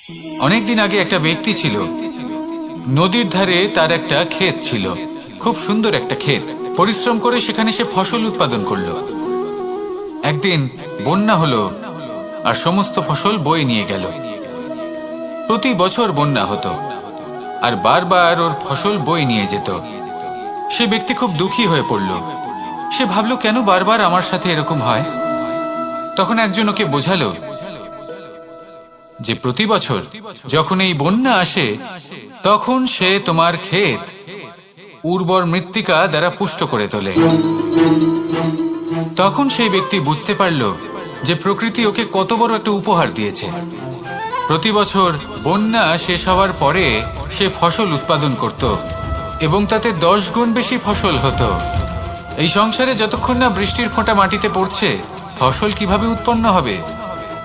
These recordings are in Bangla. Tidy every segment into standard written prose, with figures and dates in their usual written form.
অনেকদিন আগে একটা ব্যক্তি ছিল, নদীর ধারে তার একটা ক্ষেত ছিল, খুব সুন্দর একটা ক্ষেত। পরিশ্রম করে সেখানে সে ফসল উৎপাদন করলো। একদিন বন্যা হলো আর সমস্ত ফসল বয়ে নিয়ে গেল। প্রতি বছর বন্যা হতো আর বারবার ওর ফসল বয়ে নিয়ে যেত। সে ব্যক্তি খুব দুঃখী হয়ে পড়ল। সে ভাবল, কেন বারবার আমার সাথে এরকম হয়? তখন একজন ওকে বোঝালো যে প্রতি বছর যখন এই বন্যা আসে তখন সে তোমার ক্ষেত উর্বর মৃত্তিকা দ্বারা পুষ্ট করে তোলে। তখন সেই ব্যক্তি বুঝতে পারল যে প্রকৃতি ওকে কত বড় একটা উপহার দিয়েছে। প্রতি বছর বন্যা শেষ হওয়ার পরে সে ফসল উৎপাদন করত এবং তাতে 10 গুণ বেশি ফসল হতো। এই সংসারে যতক্ষণ না বৃষ্টির ফোঁটা মাটিতে পড়ছে, ফসল কিভাবে উৎপন্ন হবে?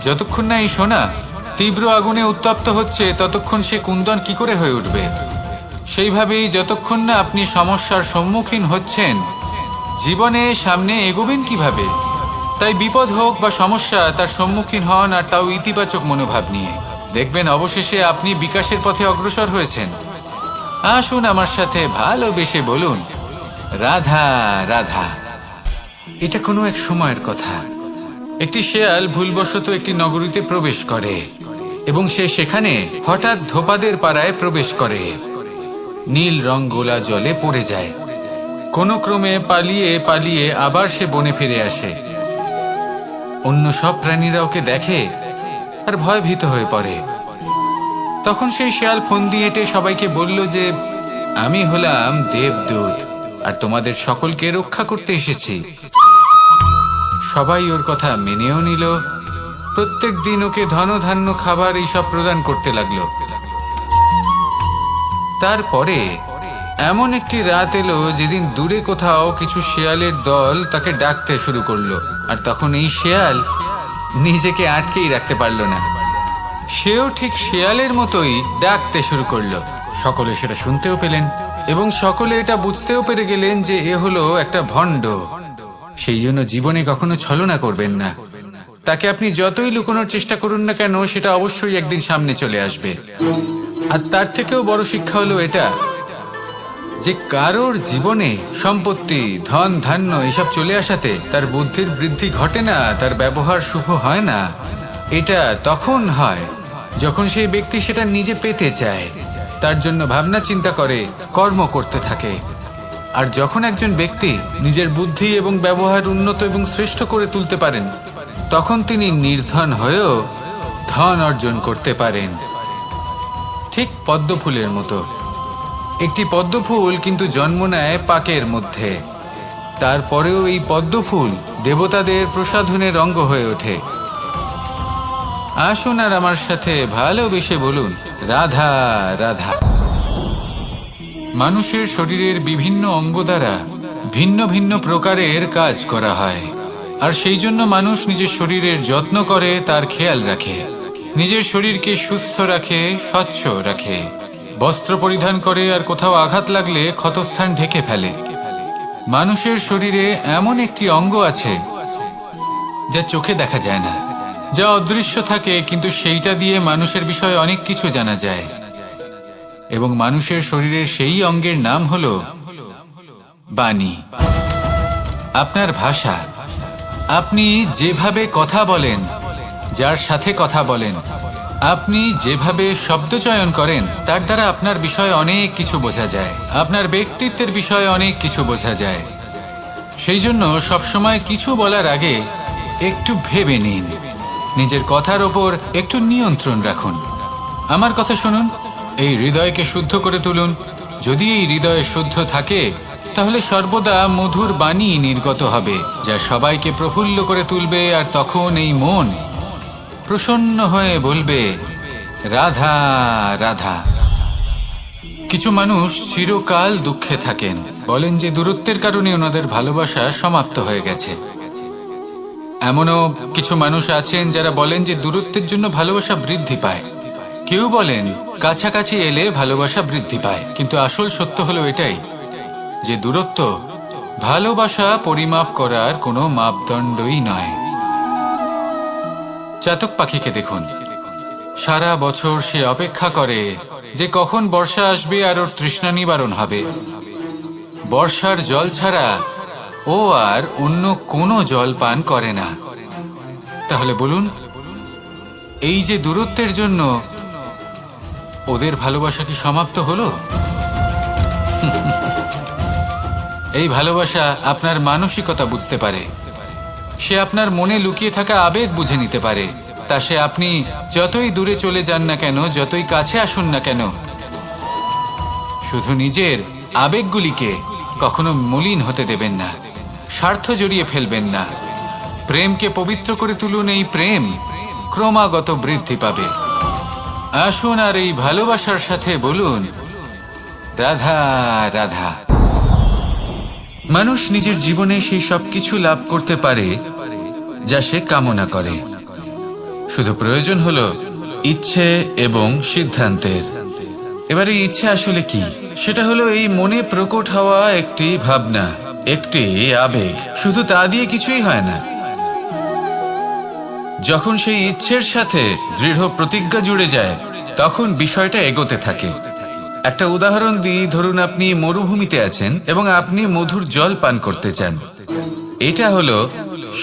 যতক্ষণ না এই সোনা তীব্র আগুনে উত্তপ্ত হচ্ছে, ততক্ষণ সে কুন্দন কি করে হয়ে উঠবে? সেইভাবেই যতক্ষণ না আপনি সমস্যার সম্মুখীন হচ্ছেন, জীবনে সামনে এগোবেন কিভাবে? তাই বিপদ হোক বা সমস্যা, তার সম্মুখীন হন, আর তাও ইতিবাচক মনোভাব নিয়ে। দেখবেন অবশেষে আপনি বিকাশের পথে অগ্রসর হয়েছেন। আসুন আমার সাথে ভালোবেসে বলুন, রাধা রাধা। এটা কোনো এক সময়ের কথা। একটি শেয়াল ভুলবশত একটি নগরীতে প্রবেশ করে এবং সে সেখানে হঠাৎ ধোপাদের পাড়ায় প্রবেশ করে। নীল রং গোলা জলে পড়ে যায়। কোনো ক্রমে পালিয়ে পালিয়ে আবার সে বনে ফিরে আসে। অন্য সব প্রাণীরা ওকে দেখে আর ভয়ভীত হয়ে পড়ে। তখন সেই শেয়াল ফন্দি এঁটে সবাইকে বলল যে, আমি হলাম দেবদূত আর তোমাদের সকলকে রক্ষা করতে এসেছি। সবাই ওর কথা মেনেও নিল। প্রত্যেক দিন ওকে ধনধান্য খাবার এইসব প্রদান করতে লাগলো। তারপরে এমন একটি রাত এলো যেদিন দূরে কোথাও কিছু শেয়ালের দল তাকে ডাকতে শুরু করলো। আর তখন এই শেয়াল নিজেকে আটকেই রাখতে পারলো না। সেও ঠিক শেয়ালের মতোই ডাকতে শুরু করলো। সকলে সেটা শুনতেও পেলেন এবং সকলে এটা বুঝতেও পেরে গেলেন যে এ হলো একটা ভণ্ড। সেই জন্য জীবনে কখনো ছলনা করবেন না। তাকে আপনি যতই লুকোনোর চেষ্টা করুন না কেন, সেটা অবশ্যই একদিন সামনে চলে আসবে। আর তার থেকেও বড় শিক্ষা হলো এটা যে কারোর জীবনে সম্পত্তি, ধন ধান্য এসব চলে আসাতে তার বুদ্ধির বৃদ্ধি ঘটে না, তার ব্যবহার শুভ হয় না। এটা তখন হয় যখন সেই ব্যক্তি সেটা নিজে পেতে চায়, তার জন্য ভাবনা চিন্তা করে, কর্ম করতে থাকে। আর যখন একজন ব্যক্তি নিজের বুদ্ধি এবং ব্যবহার উন্নত এবং শ্রেষ্ঠ করে তুলতে পারেন, তখন তিনি নির্ধন হয়েও ধন অর্জন করতে পারেন। ঠিক পদ্মফুলের মতো। একটি পদ্মফুল কিন্তু জন্ম নেয় পাকের মধ্যে। তারপরেও এই পদ্মফুল দেবতাদের প্রসাধনের অঙ্গ হয়ে ওঠে। আসুন আর আমার সাথে ভালোবেসে বলুন, রাধা রাধা। মানুষের শরীরের বিভিন্ন অঙ্গ দ্বারা ভিন্ন ভিন্ন প্রকারের কাজ করা হয়, আর সেই জন্য মানুষ নিজের শরীরের যত্ন করে, তার খেয়াল রাখে, নিজের শরীরকে সুস্থ রাখে, স্বচ্ছ রাখে, বস্ত্র পরিধান করে, আর কোথাও আঘাত লাগলে ক্ষতস্থান ঢেকে ফেলে। মানুষের শরীরে এমন একটি অঙ্গ আছে যা চোখে দেখা যায় না, যা অদৃশ্য থাকে, কিন্তু সেইটা দিয়ে মানুষের বিষয়ে অনেক কিছু জানা যায়। এবং মানুষের শরীরের সেই অঙ্গের নাম হলো বাণী। আপনার ভাষা। আপনি যেভাবে কথা বলেন, যার সাথে কথা বলেন, আপনি যেভাবে শব্দ চয়ন করেন, তার দ্বারা আপনার বিষয়ে অনেক কিছু বোঝা যায়, আপনার ব্যক্তিত্বের বিষয়ে অনেক কিছু বোঝা যায়। সেই জন্য সবসময় কিছু বলার আগে একটু ভেবে নিন, নিজের কথার ওপর একটু নিয়ন্ত্রণ রাখুন। আমার কথা শুনুন, এই হৃদয়কে শুদ্ধ করে তুলুন। যদি এই হৃদয় শুদ্ধ থাকে, তাহলে সর্বদা মধুর বাণী নির্গত হবে, যা সবাইকে প্রফুল্ল করে তুলবে। আর তখন এই মন প্রসন্ন হয়ে বলবে, রাধা রাধা। কিছু মানুষ চিরকাল দুঃখে থাকেন, বলেন যে দূরত্বের কারণে ওনাদের ভালোবাসা সমাপ্ত হয়ে গেছে। এমনও কিছু মানুষ আছেন যারা বলেন যে দূরত্বের জন্য ভালোবাসা বৃদ্ধি পায়। কেউ বলেন কাছাকাছি এলে ভালোবাসা বৃদ্ধি পায়। কিন্তু আসল সত্য হলো এটাই যে দূরত্ব ভালোবাসা পরিমাপ করার কোনো মাপদণ্ডই নয়। চাতক পাখিকে দেখুন, সারা বছর সে অপেক্ষা করে যে কখন বর্ষা আসবে আর ওর তৃষ্ণা নিবারণ হবে। বর্ষার জল ছাড়া ও আর অন্য কোনো জল পান করে না। তাহলে বলুন, এই যে দূরত্বের জন্য ওদের ভালোবাসা কি সমাপ্ত হলো? এই ভালোবাসা আপনার মানসিকতা বুঝতে পারে, সে আপনার মনে লুকিয়ে থাকা আবেগ বুঝে নিতে পারে। তা সে আপনি যতই দূরে চলে যান না কেন, যতই কাছে আসুন না কেন, শুধু নিজের আবেগগুলিকে কখনো মলিন হতে দেবেন না, স্বার্থ জড়িয়ে ফেলবেন না। প্রেমকে পবিত্র করে তুলুন, এই প্রেম ক্রমাগত বৃদ্ধি পাবে। আসুন আর এই ভালোবাসার সাথে বলুন, রাধা রাধা। মানুষ নিজের জীবনে সেই সব কিছু লাভ করতে পারে যা সে কামনা করে। শুধু প্রয়োজন হলো ইচ্ছে এবং সিদ্ধান্তের। এবারে ইচ্ছে আসলে কি? সেটা হলো এই মনে প্রকট হওয়া একটি ভাবনা, একটি আবেগ। শুধু তা দিয়ে কিছুই হয় না। যখন সেই ইচ্ছের সাথে দৃঢ় প্রতিজ্ঞা জুড়ে যায়, তখন বিষয়টা এগোতে থাকে। একটা উদাহরণ দিই, ধরুন আপনি মরুভূমিতে আছেন এবং আপনি মধুর জল পান করতে চান। এটা হলো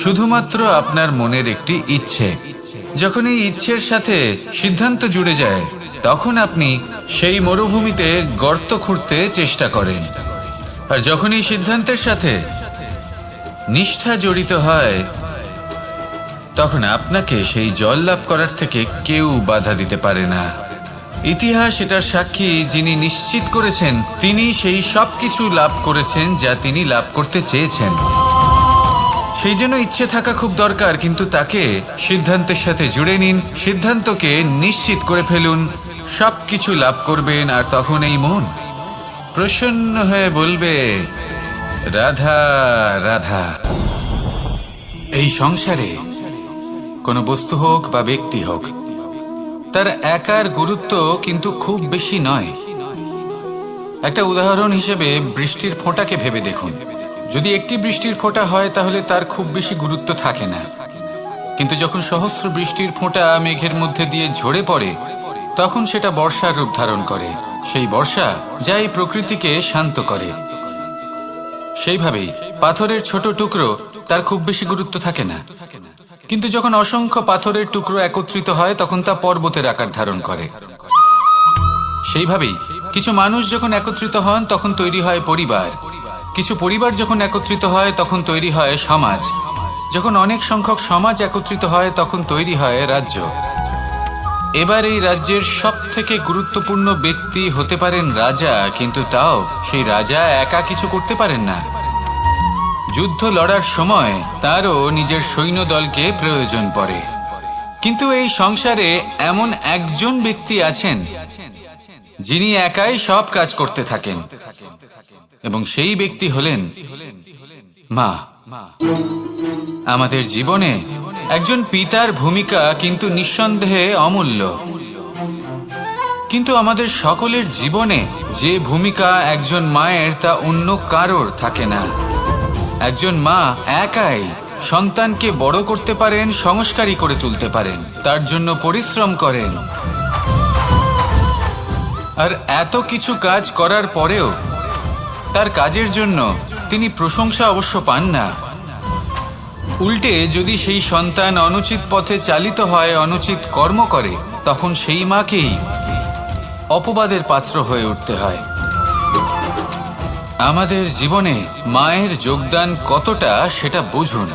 শুধুমাত্র আপনার মনের একটি ইচ্ছে। যখন এই ইচ্ছের সাথে সিদ্ধান্ত জুড়ে যায়, তখন আপনি সেই মরুভূমিতে গর্ত খুঁড়তে চেষ্টা করেন। আর যখন এই সিদ্ধান্তের সাথে নিষ্ঠা জড়িত হয়, তখন আপনাকে সেই জল লাভ করার থেকে কেউ বাধা দিতে পারে না। ইতিহাস এটার সাক্ষী, যিনি নিশ্চিত করেছেন তিনি সেই সব কিছু লাভ করেছেন যা তিনি লাভ করতে চেয়েছেন। সেই জন্য ইচ্ছে থাকা খুব দরকার, কিন্তু তাকে সিদ্ধান্তের সাথে জুড়ে নিন, সিদ্ধান্তকে নিশ্চিত করে ফেলুন, সব কিছু লাভ করবেন। আর তখন এই মন প্রসন্ন হয়ে বলবে, রাধা রাধা। এই সংসারে কোনো বস্তু হোক বা ব্যক্তি হোক, তার একার গুরুত্ব কিন্তু খুব বেশি নয়। একটা উদাহরণ হিসেবে বৃষ্টির ফোঁটাকে ভেবে দেখুন। যদি একটি বৃষ্টির ফোঁটা হয় তাহলে তার খুব বেশি গুরুত্ব থাকে না, কিন্তু যখন সহস্র বৃষ্টির ফোঁটা মেঘের মধ্যে দিয়ে ঝরে পড়ে, তখন সেটা বর্ষার রূপ ধারণ করে। সেই বর্ষা যা এই প্রকৃতিকে শান্ত করে। সেইভাবেই পাথরের ছোট টুকরো, তার খুব বেশি গুরুত্ব থাকে না, কিন্তু যখন অসংখ্য পাথরের টুকরো একত্রিত হয় তখন তা পর্বতের আকার ধারণ করে। সেইভাবেই কিছু মানুষ যখন একত্রিত হন তখন তৈরি হয় পরিবার, কিছু পরিবার যখন একত্রিত হয় তখন তৈরি হয় সমাজ, যখন অনেক সংখ্যক সমাজ একত্রিত হয় তখন তৈরি হয় রাজ্য। এবার এই রাজ্যের সব থেকে গুরুত্বপূর্ণ ব্যক্তি হতে পারেন রাজা, কিন্তু তাও সেই রাজা একা কিছু করতে পারেন না। যুদ্ধ লড়ার সময় তারও নিজের সৈন্যদলকে প্রয়োজন পড়ে। কিন্তু এই সংসারে এমন একজন ব্যক্তি আছেন যিনি একাই সব কাজ করতে থাকেন, এবং সেই ব্যক্তি হলেন মা। আমাদের জীবনে একজন পিতার ভূমিকা কিন্তু নিঃসন্দেহে অমূল্য, কিন্তু আমাদের সকলের জীবনে যে ভূমিকা একজন মায়ের তা অন্য কারোর থাকে না। একজন মা একাই সন্তানকে বড় করতে পারেন, সংস্কারী করে তুলতে পারেন, তার জন্য পরিশ্রম করেন। আর এত কিছু কাজ করার পরেও তার কাজের জন্য তিনি প্রশংসা অবশ্য পান না। উল্টে যদি সেই সন্তান অনুচিত পথে চালিত হয়, অনুচিত কর্ম করে, তখন সেই মাকেই অপবাদের পাত্র হয়ে উঠতে হয়। আমাদের জীবনে মায়ের যোগদান কতটা সেটা বুঝুন।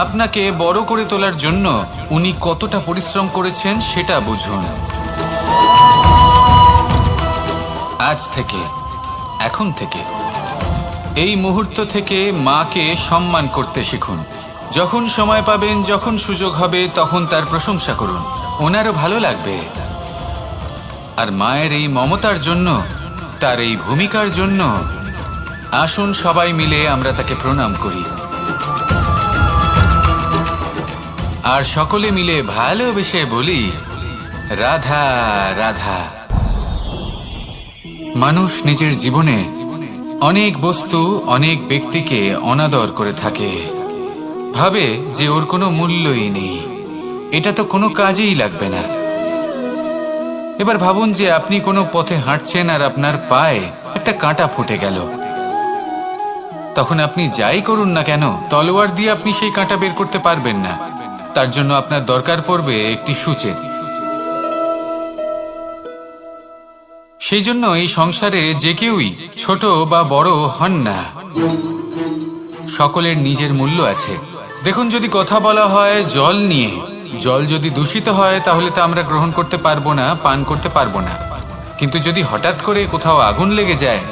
আপনাকে বড় করে তোলার জন্য উনি কতটা পরিশ্রম করেছেন সেটা বুঝুন। আজ থেকে, এখন থেকে, এই মুহূর্ত থেকে মাকে সম্মান করতে শিখুন। যখন সময় পাবেন, যখন সুযোগ হবে, তখন তার প্রশংসা করুন, ওনারও ভালো লাগবে। আর মায়ের এই মমতার জন্য, তার এই ভূমিকার জন্য আসুন সবাই মিলে আমরা তাকে প্রণাম করি, আর সকলে মিলে ভালোবেসে বলি, রাধা রাধা। মানুষ নিজের জীবনে অনেক বস্তু, অনেক ব্যক্তিকে অনাদর করে থাকে, ভাবে যে ওর কোনো মূল্যই নেই, এটা তো কোনো কাজেই লাগবে না। এবার ভাবুন যে আপনি কোনো পথে হাঁটছেন আর আপনার পায়ে একটা কাঁটা ফুটে গেল। তখন আপনি যাই করুন না কেন, তলোয়ার দিয়ে আপনি সেই কাঁটা বের করতে পারবেন না। তার জন্য আপনার দরকার পড়বে একটি সূচের। সেই জন্য এই সংসারে যে কেউই ছোট বা বড় হন না, সকলের নিজের মূল্য আছে। দেখুন, যদি কথা বলা হয় জল নিয়ে, জল যদি দূষিত হয় তাহলে তা আমরা গ্রহণ করতে পারবো না, পান করতে পারবো না। কিন্তু যদি হঠাৎ করে কোথাও আগুন লেগে যায়,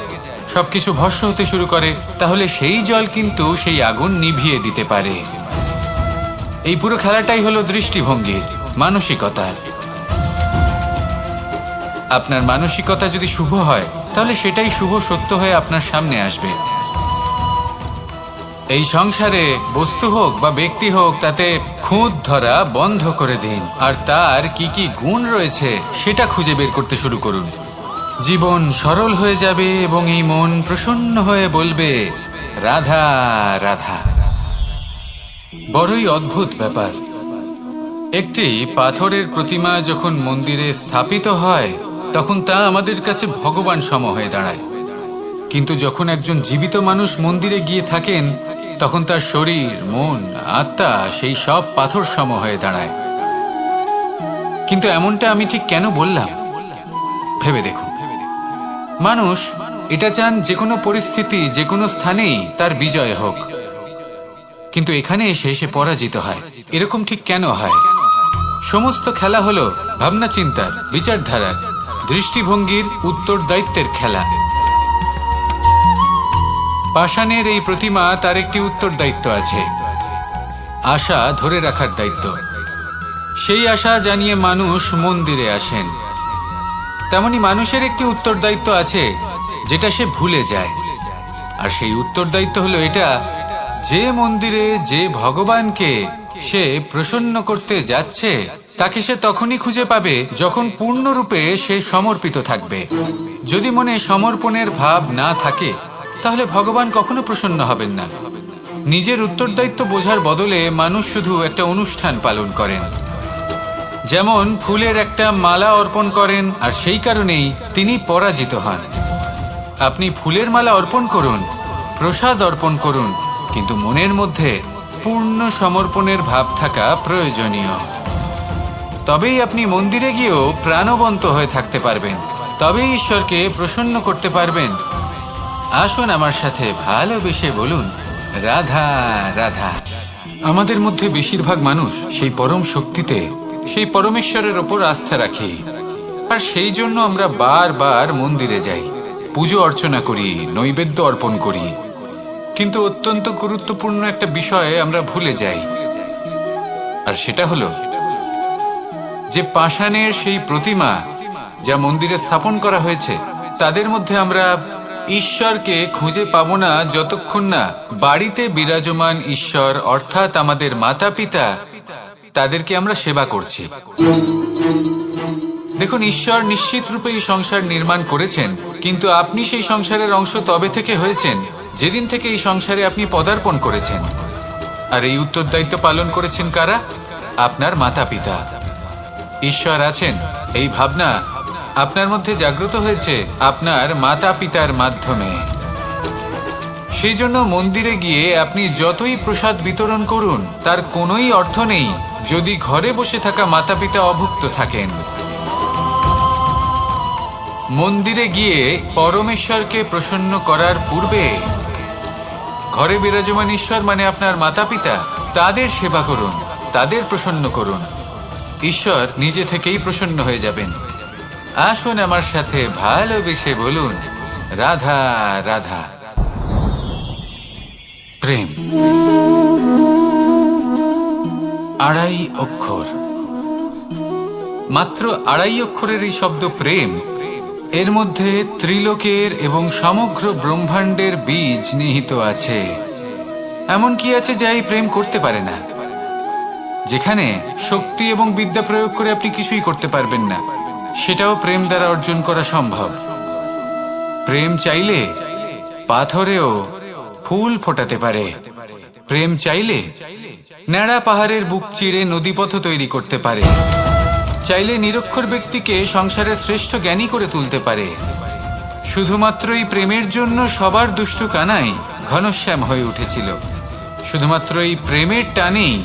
সবকিছু ভস্ম হতে শুরু করে, তাহলে সেই জল কিন্তু সেই আগুন নিভিয়ে দিতে পারে। এই পুরো খেলাটাই হলো দৃষ্টিভঙ্গির, মানসিকতার। আপনার মানসিকতা যদি শুভ হয় তাহলে সেটাই শুভ সত্য হয়ে আপনার সামনে আসবে। এই সংসারে বস্তু হোক বা ব্যক্তি হোক, তাতে খুঁত ধরা বন্ধ করে দিন আর তার কি কি গুণ রয়েছে সেটা খুঁজে বের করতে শুরু করুন। জীবন সরল হয়ে যাবে এবং এই মন প্রসন্ন হয়ে বলবে, রাধা রাধা। বড়ই অদ্ভুত ব্যাপার। একটি পাথরের প্রতিমা যখন মন্দিরে স্থাপিত হয় তখন তা আমাদের কাছে ভগবান সম হয়ে দাঁড়ায়। কিন্তু যখন একজন জীবিত মানুষ মন্দিরে গিয়ে থাকেন তখন তার শরীর, মন, আত্মা সেই সব পাথর সম হয়ে দাঁড়ায়। কিন্তু এমনটা আমি ঠিক কেন বললাম ভেবে দেখুন। মানুষ এটা চান যে কোনো পরিস্থিতি, যে কোনো স্থানেই তার বিজয় হোক, কিন্তু এখানে এসে সে পরাজিত হয়। এরকম ঠিক কেন হয়? সমস্ত খেলা হলো ভাবনা চিন্তার, বিচারধারার, দৃষ্টিভঙ্গির, উত্তরদায়িত্বের খেলা। পাষাণের এই প্রতিমা, তার একটি উত্তরদায়িত্ব আছে, আশা ধরে রাখার দায়িত্ব। সেই আশা জানিয়ে মানুষ মন্দিরে আসেন। তেমনি মানুষের একটি উত্তরদায়িত্ব আছে যেটা সে ভুলে যায়। আর সেই উত্তরদায়িত্ব হলো এটা, যে মন্দিরে যে ভগবানকে সে প্রসন্ন করতে যাচ্ছে তাকে সে তখনই খুঁজে পাবে যখন পূর্ণরূপে সে সমর্পিত থাকবে। যদি মনে সমর্পণের ভাব না থাকে তাহলে ভগবান কখনো প্রসন্ন হবেন না। নিজের উত্তরদায়িত্ব বোঝার বদলে মানুষ শুধু একটা অনুষ্ঠান পালন করেন। যেমন ফুলের একটা মালা অর্পণ করেন আর সেই কারণেই তিনি পরাজিত হন। আপনি ফুলের মালা অর্পণ করুন, প্রসাদ অর্পণ করুন, কিন্তু মনের মধ্যে পূর্ণ সমর্পণের ভাব থাকা প্রয়োজনীয়। তবেই আপনি মন্দিরে গিয়েও প্রাণবন্ত হয়ে থাকতে পারবেন, তবেই ঈশ্বরকে প্রসন্ন করতে পারবেন। আসুন আমার সাথে ভালোবেসে বলুন, রাধা রাধা। আমাদের মধ্যে বেশিরভাগ মানুষ সেই পরম শক্তিতে, সেই পরমেশ্বরের ওপর আস্থা রাখি, আর সেই জন্য আমরা বারবার মন্দিরে যাই, পুজো অর্চনা করি, নৈবেদ্য অর্পণ করি। কিন্তু অত্যন্ত গুরুত্বপূর্ণ একটা বিষয়ে আমরা ভুলে যাই, আর সেটা হলো যে পাষাণের সেই প্রতিমা যা মন্দিরে স্থাপন করা হয়েছে, তাদের মধ্যে আমরা ঈশ্বরকে খুঁজে পাবো না যতক্ষণ না বাড়িতে বিরাজমান ঈশ্বর অর্থাৎ আমাদের মাতা পিতা, তাদেরকে আমরা সেবা করছি। দেখুন, ঈশ্বর নিশ্চিত রূপে এই সংসার নির্মাণ করেছেন, কিন্তু আপনি সেই সংসারের অংশ তবে থেকে হয়েছেন যেদিন থেকে এই সংসারে আপনি পদার্পণ করেছেন। আর এই উত্তরদায়িত্ব পালন করেছেন কারা? আপনার মাতা পিতা। ঈশ্বর আছেন এই ভাবনা আপনার মধ্যে জাগ্রত হয়েছে আপনার মাতা পিতার মাধ্যমে। সেই জন্য মন্দিরে গিয়ে আপনি যতই প্রসাদ বিতরণ করুন তার কোনোই অর্থ নেই যদি ঘরে বসে থাকা মাতা পিতা অভুক্ত থাকেন। মন্দিরে গিয়ে পরমেশ্বরকে প্রসন্ন করার পূর্বে ঘরে বিরাজমান ঈশ্বর মানে আপনার মাতা পিতা, তাদের সেবা করুন, তাদের প্রসন্ন করুন। ঈশ্বর নিজে থেকেই প্রসন্ন হয়ে যাবেন। আসুন আমার সাথে ভালোবেসে বলুন, রাধা রাধা। প্রেম আড়াই অক্ষর, মাত্র আড়াই অক্ষরের এই শব্দ প্রেম, এর মধ্যে ত্রিলোকের এবং সমগ্র ব্রহ্মাণ্ডের বীজ নিহিত আছে। এমন কি আছে যা এই প্রেম করতে পারে না? যেখানে শক্তি এবং বিদ্যা প্রয়োগ করে আপনি কিছুই করতে পারবেন না, সেটাও প্রেম দ্বারা অর্জন করা সম্ভব। প্রেম চাইলে পাথরেও ফুল ফোটাতে পারে। প্রেম চাইলে ন্যাড়া পাহাড়ের বুক চিরে নদীপথ তৈরি করতে পারে। চাইলে নিরক্ষর ব্যক্তিকে সংসারের শ্রেষ্ঠ জ্ঞানী করে তুলতে পারে। শুধুমাত্র এই প্রেমের জন্য সবার দুষ্টু কানাই ঘনশ্যাম হয়ে উঠেছিল। শুধুমাত্র এই প্রেমের টানেই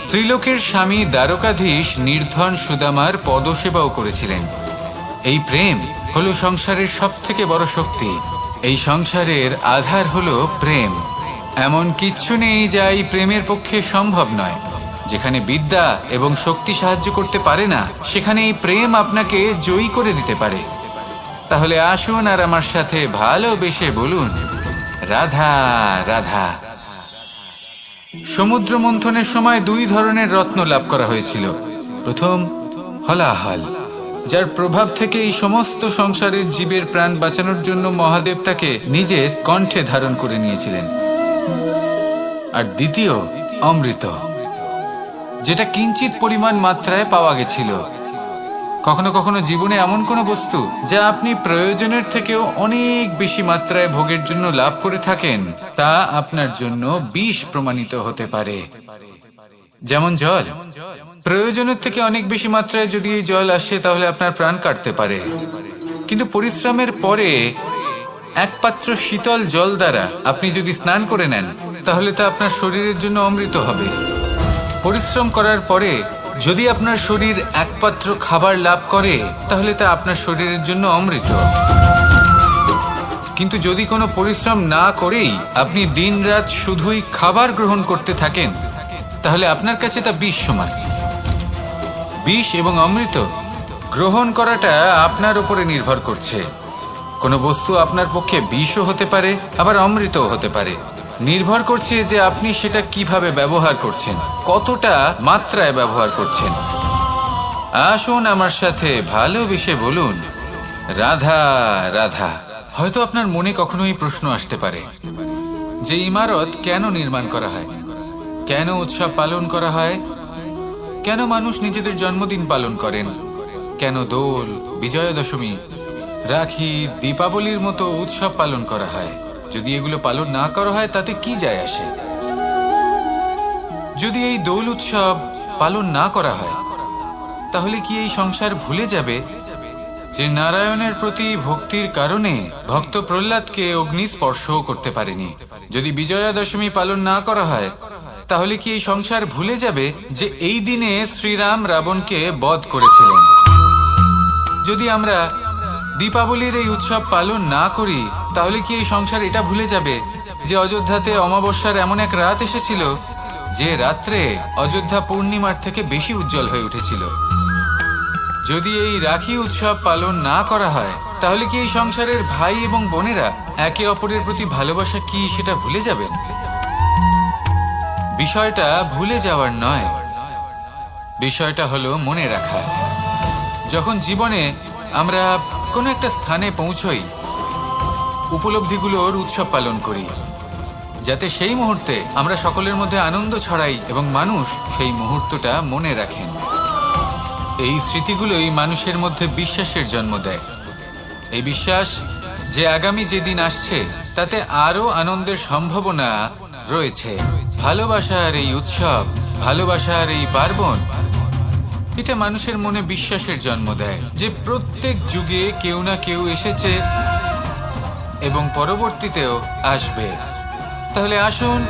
ত্রিলোকের স্বামী দ্বারকাধীশ নির্ধন সুদামার পদসেবাও করেছিলেন। এই প্রেম হলো সংসারের সবথেকে বড় শক্তি। এই সংসারের আধার হলো প্রেম। এমন কিচ্ছু নেই যা এই প্রেমের পক্ষে সম্ভব নয়। যেখানে বিদ্যা এবং শক্তি সাহায্য করতে পারে না, সেখানে এই প্রেম আপনাকে জয়ী করে দিতে পারে। তাহলে আসুন আর আমার সাথে ভালোবেসে বলুন, রাধা রাধা। সমুদ্র মন্থনের সময় দুই ধরনের রত্ন লাভ করা হয়েছিল। প্রথম হলাহল, যার প্রভাব থেকে এই সমস্ত সংসারের জীবের প্রাণ বাঁচানোর জন্য মহাদেব তাকে নিজের কণ্ঠে ধারণ করে নিয়েছিলেন। আর দ্বিতীয় অমৃত, যেটা কিঞ্চিত পরিমাণ মাত্রায় পাওয়া গেছিল। কখনো কখনো জীবনে এমন কোনো বস্তু যা আপনি প্রয়োজনের থেকেও অনেক বেশি মাত্রায় ভোগের জন্য লাভ করে থাকেন, তা আপনার জন্য বিষ প্রমাণিত হতে পারে। যেমন জল, প্রয়োজনের থেকে অনেক বেশি মাত্রায় যদি এই জল আসে তাহলে আপনার প্রাণ কাটতে পারে। কিন্তু পরিশ্রমের পরে এক পাত্র শীতল জল দ্বারা আপনি যদি স্নান করে নেন, তাহলে তা আপনার শরীরের জন্য অমৃত হবে। পরিশ্রম করার পরে যদি আপনার শরীর এক পাত্র খাবার লাভ করে, তাহলে তা আপনার শরীরের জন্য অমৃত। কিন্তু যদি কোনো পরিশ্রম না করেই আপনি দিনরাত শুধুই খাবার গ্রহণ করতে থাকেন, তাহলে আপনার কাছে তা বিষ সমান। বিষ এবং অমৃত গ্রহণ করাটা আপনার উপরে নির্ভর করছে। কোনো বস্তু আপনার পক্ষে বিষও হতে পারে, আবার অমৃতও হতে পারে। নির্ভর করছে যে আপনি সেটা কিভাবে ব্যবহার করছেন, কতটা মাত্রায় ব্যবহার করছেন। আসুন আমার সাথে ভালোবেসে বলুন, রাধা রাধা। হয়তো আপনার মনে কখনো এই প্রশ্ন আসতে পারে যে ইমারত কেন নির্মাণ করা হয়, কেন উৎসব পালন করা হয়, কেন মানুষ নিজেদের জন্মদিন পালন করেন, কেন দোল, বিজয়া দশমী, রাখি, দীপাবলির মতো উৎসব পালন করা হয়। যদি এগুলো পালন না করা হয় তাতে কি যায় আসে? যদি এই দোল উৎসব পালন না করা হয়, তাহলে কি এই সংসার ভুলে যাবে যে নারায়ণের প্রতি ভক্তির কারণে ভক্ত প্রহ্লাদকে অগ্নি স্পর্শও করতে পারেনি? যদি বিজয়া দশমী পালন না করা হয়, তাহলে কি এই সংসার ভুলে যাবে যে এই দিনে শ্রীরাম রাবণকে বধ করেছিলেন? যদি আমরা দীপাবলির এই উৎসব পালন না করি, তাহলে কি এই সংসার এটা ভুলে যাবে যে অযোধ্যাতে অমাবস্যার এমন এক রাত এসেছিল যে রাত্রে অযোধ্যা পূর্ণিমার থেকে বেশি উজ্জ্বল হয়ে উঠেছিল? যদি এই রাখি উৎসব পালন না করা হয়, তাহলে কি এই সংসারের ভাই এবং বোনেরা একে অপরের প্রতি ভালোবাসা কি সেটা ভুলে যাবেন? বিষয়টা ভুলে যাওয়ার নয়, বিষয়টা হলো মনে রাখা। যখন জীবনে আমরা কোনো একটা স্থানে পৌঁছই, উপলব্ধিগুলোর উৎসব পালন করি, যাতে সেই মুহূর্তে আমরা সকলের মধ্যে আনন্দ ছড়াই এবং মানুষ সেই মুহূর্তটা মনে রাখেন। এই স্মৃতিগুলোই মানুষের মধ্যে বিশ্বাসের জন্ম দেয়। এই বিশ্বাস যে আগামী যেদিন আসছে তাতে আরো আনন্দের সম্ভাবনা রয়েছে। ভালোবাসার এই উৎসব, ভালোবাসার এই পার্বণ, এটা মানুষের মনে বিশ্বাসের জন্ম দেয় যে প্রত্যেক যুগে কেউ না কেউ এসেছে এবং পরবর্তীতেও আসবে। তাহলে আসুন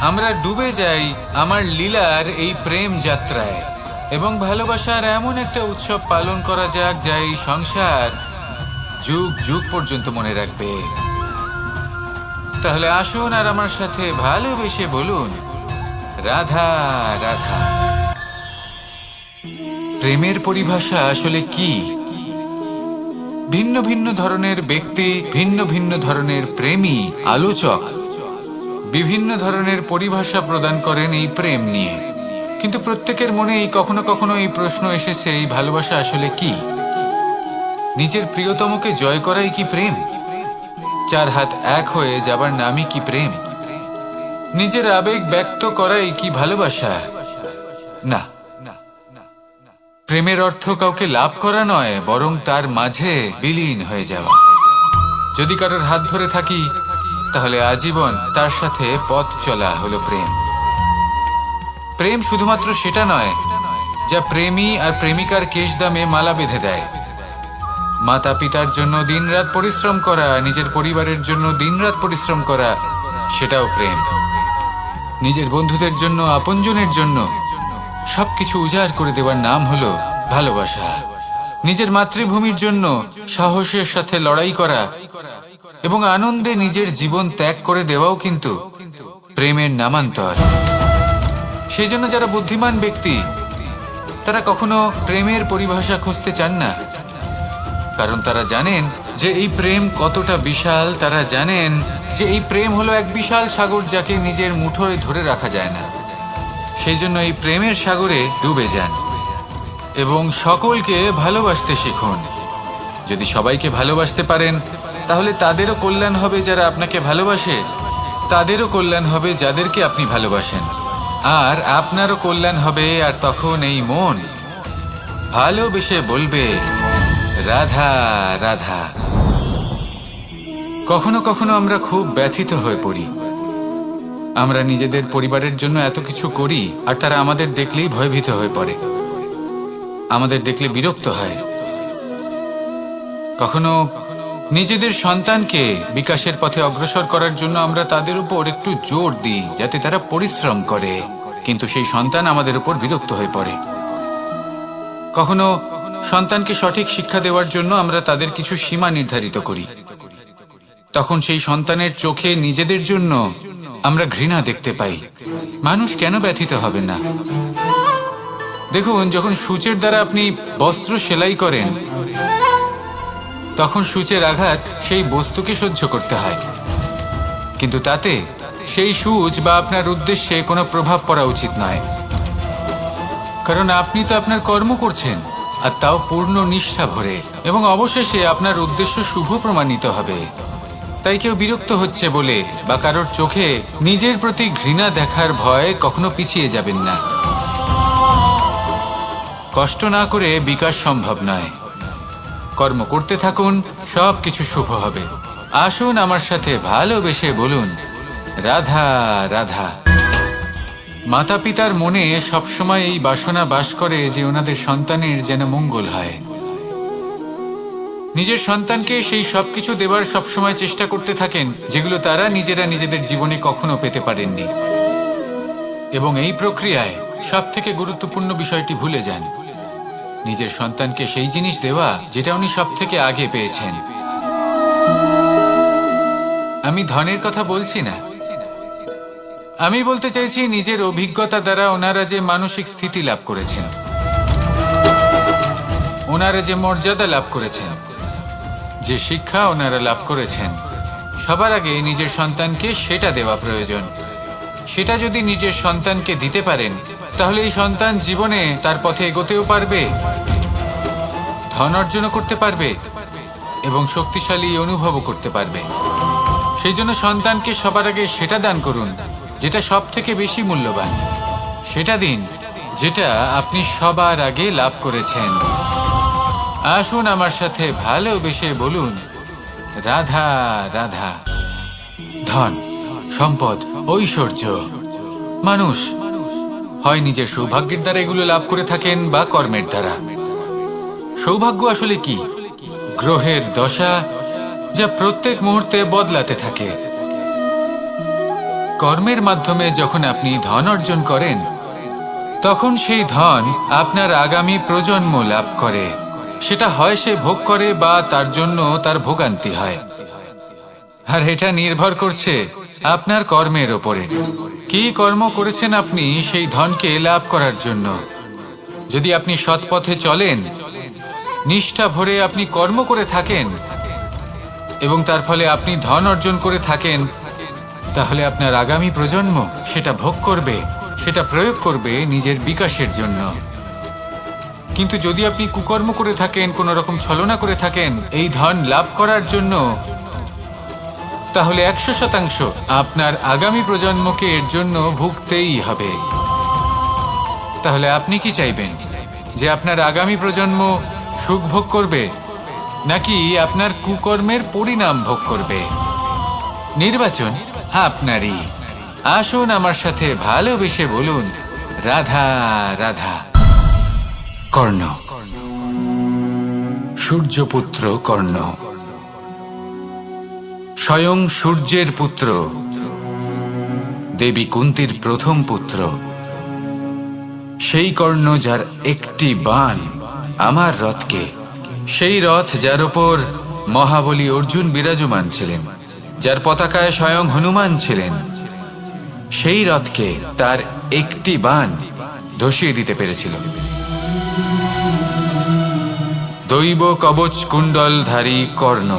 আমরা ডুবে যাই আমার লীলার এই প্রেম যাত্রায় এবং ভালোবাসার এমন একটা উৎসব পালন করা যাক যা এই সংসার যুগ যুগ পর্যন্ত মনে রাখবে। তাহলে আসুন আর আমার সাথে ভালোবেসে বলুন, রাধা রাধা। প্রেমের পরিভাষা আসলে কি? ভিন্ন ভিন্ন ধরনের ব্যক্তি, ভিন্ন ভিন্ন ধরনের প্রেমী আলোচক বিভিন্ন ধরনের পরিভাষা প্রদান করেন এই প্রেম নিয়ে। কিন্তু প্রত্যেকের মনেই কখনো কখনো এই প্রশ্ন এসেছে, এই ভালোবাসা আসলে কি? নিজের প্রিয়তমকে জয় করাই কি প্রেম? চার হাত এক হয়ে যাবার নামই কি প্রেম? নিজের আবেগ ব্যক্ত করাই কি ভালোবাসা? না, প্রেমের অর্থ কাউকে লাভ করা নয়, বরং তার মাঝে বিলীন হয়ে যাওয়া। যদি কারোর হাত ধরে থাকি, তাহলে আজীবন তার সাথে পথ চলা হলো প্রেম। প্রেম শুধুমাত্র সেটা নয় যা প্রেমী আর প্রেমিকার কেশদামে মালা বেঁধে দেয়। মাতা পিতার জন্য দিনরাত পরিশ্রম করা, নিজের পরিবারের জন্য দিনরাত পরিশ্রম করা, সেটাও প্রেম। নিজের বন্ধুদের জন্য, আপনজনের জন্য সবকিছু উজাড় করে দেওয়ার নাম হলো ভালোবাসা। নিজের মাতৃভূমির জন্য সাহসের সাথে লড়াই করা এবং আনন্দে নিজের জীবন ত্যাগ করে দেওয়াও কিন্তু প্রেমের নামান্তর। সেই জন্য যারা বুদ্ধিমান ব্যক্তি তারা কখনো প্রেমের পরিভাষা খুঁজতে চান না, কারণ তারা জানেন যে এই প্রেম কতটা বিশাল। তারা জানেন যে এই প্রেম হলো এক বিশাল সাগর, যাকে নিজের মুঠোয় ধরে রাখা যায় না। সেই জন্য এই প্রেমের সাগরে ডুবে যান এবং সকলকে ভালোবাসতে শিখুন। যদি সবাইকে ভালোবাসতে পারেন তাহলে তাদেরও কল্যাণ হবে যারা আপনাকে ভালোবাসে, তাদেরও কল্যাণ হবে যাদেরকে আপনি ভালোবাসেন, আর আপনারও কল্যাণ হবে। আর তখন এই মন ভালোবেসে বলবে, রাধা রাধা। কখনো কখনো আমরা খুব ব্যথিত হয়ে পড়ি। আমরা নিজেদের পরিবারের জন্য এত কিছু করি আর তারা আমাদের দেখলেই ভয়ভীত হয়ে পড়ে, আমাদের দেখলে বিরক্ত হয়। কখনো নিজেদের সন্তানকে বিকাশের পথে অগ্রসর করার জন্য আমরা তাদের উপর একটু জোর দিই যাতে তারা পরিশ্রম করে, কিন্তু সেই সন্তান আমাদের উপর বিরক্ত হয়ে পড়ে। কখনো সন্তানকে সঠিক শিক্ষা দেওয়ার জন্য আমরা তাদের কিছু সীমা নির্ধারিত করি, তখন সেই সন্তানের চোখে নিজেদের জন্য আমরা ঘৃণা দেখতে পাই। মানুষ কেন ব্যথিত হবে না? দেখুন, যখন সূচের দ্বারা আপনি বস্ত্র সেলাই করেন তখন সূচের আঘাত সেই বস্তুকে সহ্য করতে হয়, কিন্তু তাতে সেই সূচ বা আপনার উদ্দেশ্যে কোনো প্রভাব পড়া উচিত নয়, কারণ আপনি তো আপনার কর্ম করছেন, আর তাও পূর্ণ নিষ্ঠা ভরে, এবং অবশেষে আপনার উদ্দেশ্য শুভ প্রমাণিত হবে। তাই কেউ বিরক্ত হচ্ছে বলে বা কারোর চোখে নিজের প্রতি ঘৃণা দেখার ভয় কখনো পিছিয়ে যাবেন না। কষ্ট না করে বিকাশ সম্ভব নয়। কর্ম করতে থাকুন, সব কিছু শুভ হবে। আসুন আমার সাথে ভালোবেসে বলুন, রাধা রাধা। মাতা পিতার মনে সবসময় এই বাসনা বাস করে যে ওনাদের সন্তানের যেন মঙ্গল হয়। নিজের সন্তানকে সেই সবকিছু দেবার সবসময় চেষ্টা করতে থাকেন যেগুলো তারা নিজেরা নিজেদের জীবনে কখনো পেতে পারেননি, এবং এই প্রক্রিয়ায় সব থেকে গুরুত্বপূর্ণ বিষয়টি ভুলে যান, নিজের সন্তানকে সেই জিনিস দেওয়া যেটা উনি সব থেকে আগে পেয়েছেন। আমি ধনের কথা বলছি না, আমি বলতে চাইছি নিজের অভিজ্ঞতা দ্বারা ওনারা যে মানসিক স্থিতি লাভ করেছেন, ওনারা যে মর্যাদা লাভ করেছেন, যে শিক্ষা ওনারা লাভ করেছেন, সবার আগে নিজের সন্তানকে সেটা দেওয়া প্রয়োজন। সেটা যদি নিজের সন্তানকে দিতে পারেন তাহলে এই সন্তান জীবনে তার পথে এগোতেও পারবে, ধন অর্জন করতে পারবে এবং শক্তিশালী অনুভবও করতে পারবে। সেই জন্য সন্তানকে সবার আগে সেটা দান করুন যেটা সব থেকে বেশি মূল্যবান। সেটা দিন যেটা আপনি সবার আগে লাভ করেছেন। আসুন আমার সাথে ভালোবেসে বলুন, রাধা রাধা। ধন, সম্পদ, ঐশ্বর্য, মানুষ হয় নিজের সৌভাগ্যের দ্বারা এগুলো লাভ করে থাকেন বা কর্মের দ্বারা। সৌভাগ্য আসলে কি? গ্রহের দশা যা প্রত্যেক মুহূর্তে বদলাতে থাকে। কর্মের মাধ্যমে যখন আপনি ধন অর্জন করেন তখন সেই ধন আপনার আগামী প্রজন্ম লাভ করে। সেটা হয় সে ভোগ করে বা তার জন্য তার ভোগান্তি হয়, আর এটা নির্ভর করছে আপনার কর্মের ওপরে। কি কর্ম করেছেন আপনি সেই ধনকে লাভ করার জন্য? যদি আপনি সৎ পথে চলেন, নিষ্ঠা ভরে আপনি কর্ম করে থাকেন এবং তার ফলে আপনি ধন অর্জন করে থাকেন, তাহলে আপনার আগামী প্রজন্ম সেটা ভোগ করবে, সেটা প্রয়োগ করবে নিজের বিকাশের জন্য। কিন্তু যদি আপনি কুকর্ম করে থাকেন, কোনো রকম ছলনা করে থাকেন এই ধন লাভ করার জন্য, তাহলে 100% আপনার আগামী প্রজন্মকে এর জন্য ভুগতেই হবে। তাহলে আপনি কি চাইবেন? যে আপনার আগামী প্রজন্ম সুখ ভোগ করবে নাকি আপনার কুকর্মের পরিণাম ভোগ করবে? নির্বাচন আপনারই। আসুন আমার সাথে ভালোবেসে বলুন, রাধা রাধা। কর্ণ, সূর্যপুত্র কর্ণ, স্বয়ং সূর্যের পুত্র, দেবী কুন্তির প্রথম পুত্র। সেই কর্ণ যার একটি বাণ আমার রথকে, সেই রথ যার ওপর মহাবলী অর্জুন বিরাজমান ছিলেন, যার পতাকায় স্বয়ং হনুমান ছিলেন, সেই রথকে তার একটি বাণ ধসিয়ে দিতে পেরেছিল। দৈব কবচ কুণ্ডলধারী কর্ণ,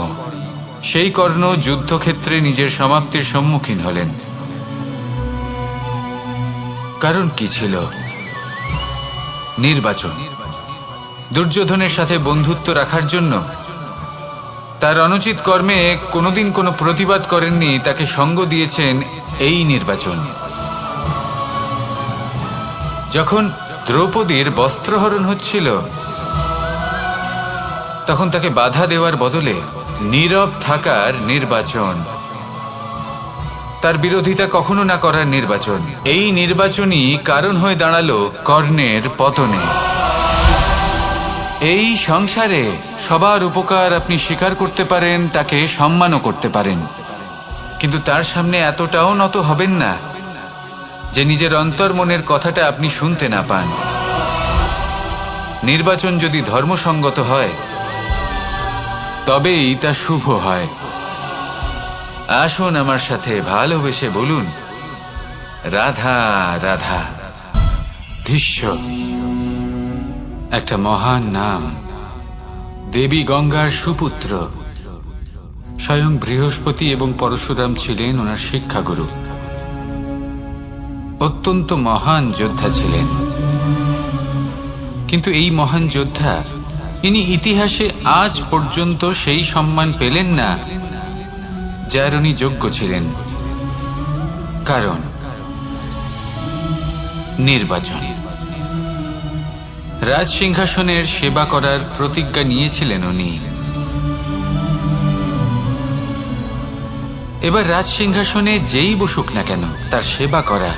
সেই কর্ণ যুদ্ধক্ষেত্রে নিজের সমাপ্তির সম্মুখীন হলেন। কারণ কি ছিল? নির্বাচন। দুর্যোধনের সাথে বন্ধুত্ব রাখার জন্য তার অনুচিত কর্মে কোনোদিন কোনো প্রতিবাদ করেননি, তাকে সঙ্গ দিয়েছেন এই নির্বাচন। যখন দ্রৌপদীর বস্ত্রহরণ হচ্ছিল, তখন তাকে বাধা দেওয়ার বদলে নীরব থাকার নির্বাচন, তার বিরোধিতা কখনো না করার নির্বাচন, এই নির্বাচনই কারণ হয়ে দাঁড়ালো কর্ণের পতনে। এই সংসারে সবার উপকার আপনি স্বীকার করতে পারেন, তাকে সম্মানও করতে পারেন, কিন্তু তার সামনে এতটাও নত হবেন না যে নিজের অন্তর্মনের কথাটা আপনি শুনতে না পান। নির্বাচন যদি ধর্মসঙ্গত হয় তবেই তা শুভ হয়। আসুন আমার সাথে ভালোবেসে বলুন, রাধা রাধা। ভীষ্ম একটা মহান নাম, দেবী গঙ্গার সুপুত্র। স্বয়ং বৃহস্পতি এবং পরশুরাম ছিলেন ওনার শিক্ষাগুরু। অত্যন্ত মহান যোদ্ধা ছিলেন, কিন্তু এই মহান যোদ্ধা ইনি ইতিহাসে আজ পর্যন্ত সেই সম্মান পেলেন না যার উনি যোগ্য ছিলেন। কারণ নির্বাচন। রাজ সিংহাসনের সেবা করার প্রতিজ্ঞা নিয়েছিলেন উনি। এবার রাজ সিংহাসনে যেই বসুক না কেন তার সেবা করা,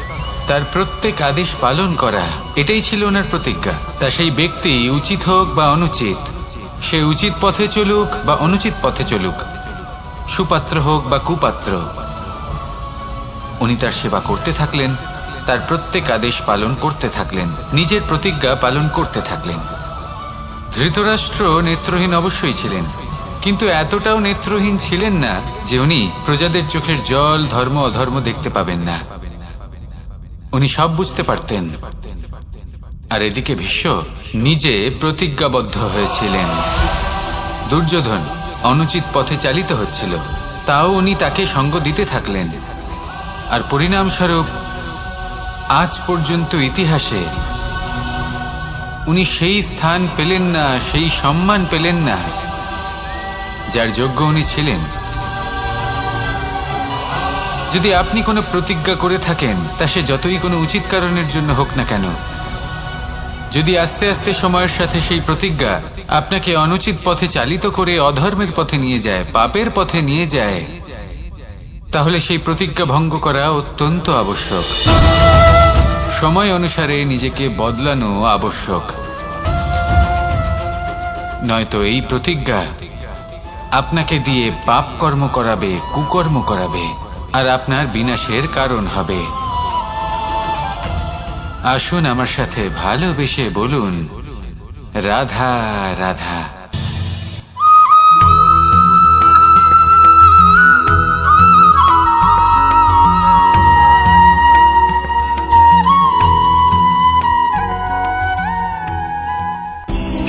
তার প্রত্যেক আদেশ পালন করা, এটাই ছিল ওনার প্রতিজ্ঞা। তা সেই ব্যক্তি উচিত হোক বা অনুচিত, সে উচিত পথে চলুক বা অনুচিত পথে চলুক, সুপাত্র হোক বা কুপাত্র, উনি তার সেবা করতে থাকলেন, তার প্রত্যেক আদেশ পালন করতে থাকলেন, নিজের প্রতিজ্ঞা পালন করতে থাকলেন। ধৃতরাষ্ট্র নেত্রহীন অবশ্যই ছিলেন, কিন্তু এতটাও নেত্রহীন ছিলেন না যে উনি প্রজাদের চোখের জল, ধর্ম অধর্ম দেখতে পাবেন না। উনি সব বুঝতে পারতেন। আর এদিকে ভীষ্ম নিজে প্রতিজ্ঞাবদ্ধ হয়েছিলেন। দুর্যোধন অনুচিত পথে চালিত হচ্ছিল, তাও উনি তাকে সঙ্গ দিতে থাকলেন। আর পরিণামস্বরূপ আজ পর্যন্ত ইতিহাসে উনি সেই স্থান পেলেন না, সেই সম্মান পেলেন না যার যোগ্য উনি ছিলেন। যদি আপনি কোনো প্রতিজ্ঞা করে থাকেন, তা সে যতই কোনো উচিত কারণের জন্য হোক না কেন, যদি আস্তে আস্তে সময়ের সাথে সেই প্রতিজ্ঞা আপনাকে অনুচিত পথে চালিত করে অধর্মের পথে নিয়ে যায়, পাপের পথে নিয়ে যায়, তাহলে সেই প্রতিজ্ঞা ভঙ্গ করা অত্যন্ত আবশ্যক। সময় অনুসারে নিজেকে বদলানো আবশ্যক, নয়তো এই প্রতিজ্ঞা আপনাকে দিয়ে পাপ কর্ম করাবে, কুকর্ম করাবে, আর আপনার বিনাশের কারণ হবে। আসুন আমার সাথে ভালোবেসে বলুন, রাধা রাধা।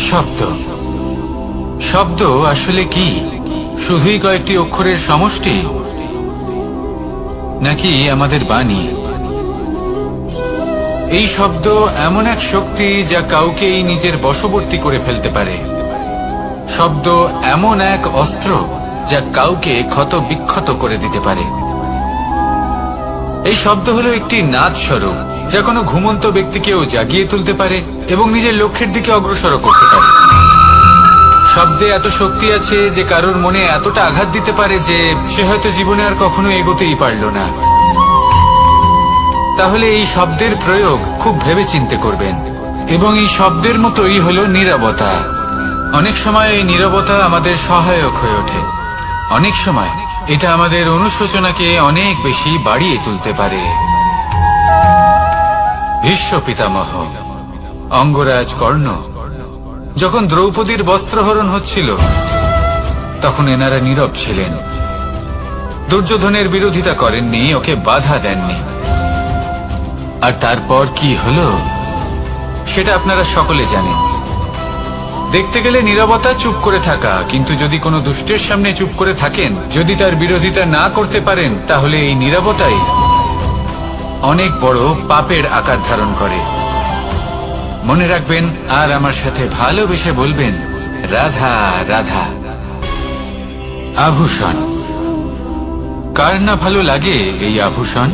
শব্দ। শব্দ আসলে কি? শুধুই কয়েকটি অক্ষরের সমষ্টি, নাকি আমাদের বাণী? এই শব্দ এমন এক শক্তি যা কাউকেই নিজের বশবর্তী করে ফেলতে পারে। শব্দ এমন এক অস্ত্র যা কাউকে ক্ষত বিক্ষত করে দিতে পারে। এই শব্দ হলো একটি নাদ স্বরূপ যা কোনো ঘুমন্ত ব্যক্তিকেও জাগিয়ে তুলতে পারে এবং নিজের লক্ষ্যের দিকে অগ্রসর করতে পারে। শব্দে এত শক্তি আছে যে কারোর মনে এতটা আঘাত দিতে পারে যে সে হয়তো জীবনে আর কখনো এগোতেই পারল না। তাহলে এই শব্দের প্রয়োগ খুব ভেবে চিন্তে করবেন। এবং এই শব্দের মতোই হলো নীরবতা। অনেক সময় এই নীরবতা আমাদের সহায়ক হয়ে ওঠে, অনেক সময় এটা আমাদের অনুশোচনাকে অনেক বেশি বাড়িয়ে তুলতে পারে। ভীষ্ম পিতামহ, অঙ্গরাজ কর্ণ যখন দ্রৌপদীর বস্ত্রহরণ হচ্ছিল তখন এনারা নীরব ছিলেন, দুর্যোধনের বিরোধিতা করেননি, ওকে বাধা দেননি। আর তারপর কি হলো সেটা আপনারা সকলে জানেন। দেখতে গেলে নীরবতা চুপ করে থাকা, কিন্তু যদি কোনো দুষ্টের সামনে চুপ করে থাকেন, যদি তার বিরোধিতা না করতে পারেন, তাহলে এই নীরবতাই অনেক বড় পাপের আকার ধারণ করে। মনে রাখবেন আর আমার সাথে ভালোবেসে বলবেন, রাধা রাধা। আভূষণ, কার না ভালো লাগে এই আভূষণ?